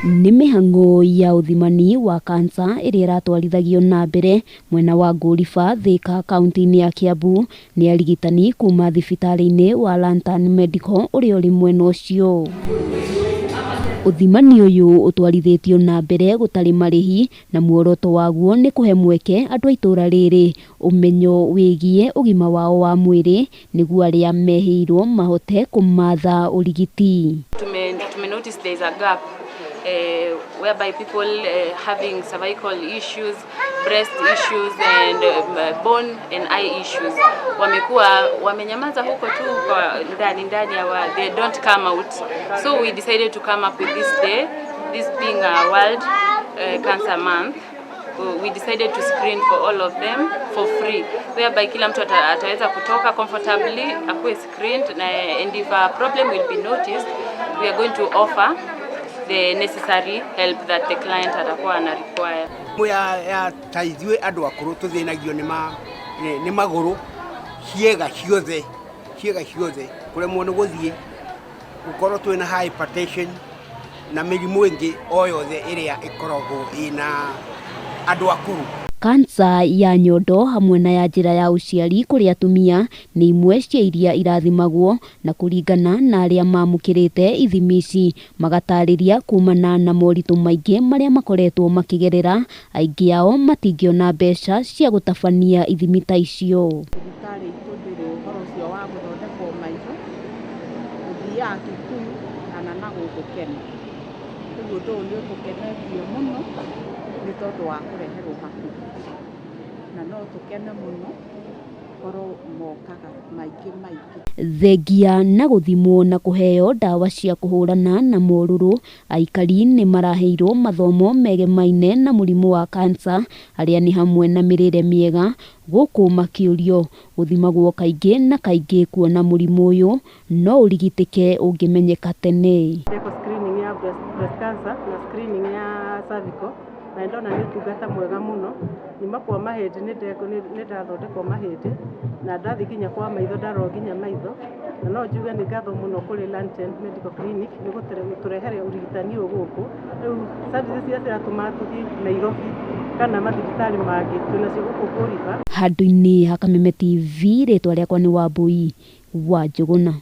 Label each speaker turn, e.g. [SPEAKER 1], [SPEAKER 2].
[SPEAKER 1] Nĩ mĩhang'o ya uthimani wa kansa ĩrĩa ĩratwarithagio na mbere mwena wa Ngoliba Thika kaunti-ini ya Kiambu nĩ arigitani kuma thibitari-ini wa Lantern Medical ũrĩa ũrĩ mwena ũcio. Uthimani ũyũ ũtwarithĩtio na mbere gũtarĩ marihi na muoroto waguo nĩ kũhe mweke andũ a itũra rĩrĩ ũmenyo wĩgiĩ ũgima wao wa mwĩrĩ nĩguo arĩa mehĩirwo mahote kũmatha ũrigiti.
[SPEAKER 2] Tume notice there is a gap whereby people having cervical issues, breast issues and bone and eye issues wamenyamaza huko tu kwa ndani they don't come out. So we decided to come up with this day, this being a World Cancer Month. We decided to screen for all of them for free, whereby kila mtu ataweza kutoka comfortably akuwe screened, and if a problem will be noticed, we are going to offer the necessary help that the client atakuwa ana require.
[SPEAKER 3] Ya taithwe andu akuru tuthinagio ni maguru ciega ciothe kuremwo ni guthie gukorwo twina hypertension na mirimu ingi o yothe iria ikoragwo ina andu akuru.
[SPEAKER 1] Kansa ya nyondo hamwe na ya njira ya uciari kuri atumia ni imwe cia iria irathimagwo na kuringana na aria mamukirite ithimi ici magatariria kumana na moritũ maingĩ maria makoretwo makigerera, aingi ao matingĩona mbeca cia gutabania ithimi ta icio.
[SPEAKER 4] Thibitari itundire uhoro ucio wa guthondekwo maitho uthia Kikuyu na gugukena ũguo nĩ ũtũkenetie mũno nĩ tondũ wa kũreherwo hakuhĩ na no tũkene mũno korwo mokaga maingĩ.
[SPEAKER 1] Thengia na guthimwo na kuheo dawa cia kuhurana na moruru, aikari nĩ maraheirwo mathomo megemaine na mũrimũ wa kansa arĩa ni hamwe na mĩrĩre mĩega, gũkũ makĩũrio guthimagwo kaingĩ na kaingĩ kuona mũrimũ ũyũ no ũrigitĩke ũngĩmenyeka tene.
[SPEAKER 4] Screening ya breast cancer na screening ya cervical na ndona nĩ tungata mwega mũno. Nima kwa mahĩndĩ nĩ ndathondekwo mahĩndĩ na ndathi nginya kwa maitho ndarwo nginya maitho, na no njuge nĩ ngatho mũno kũrĩ Lantern Medical Clinic nĩ gũtũrehere ũrigitani ũyũ gũkũ. Rĩu services cia ciratũma tũthiĩ Nairobi kana mathibitarĩ mangĩ twĩnacio gũkũ Ngoliba.
[SPEAKER 1] Handũ-inĩ ha Kameme TV, rĩtwa rĩakwa nĩ Wambui wa Njũgũna.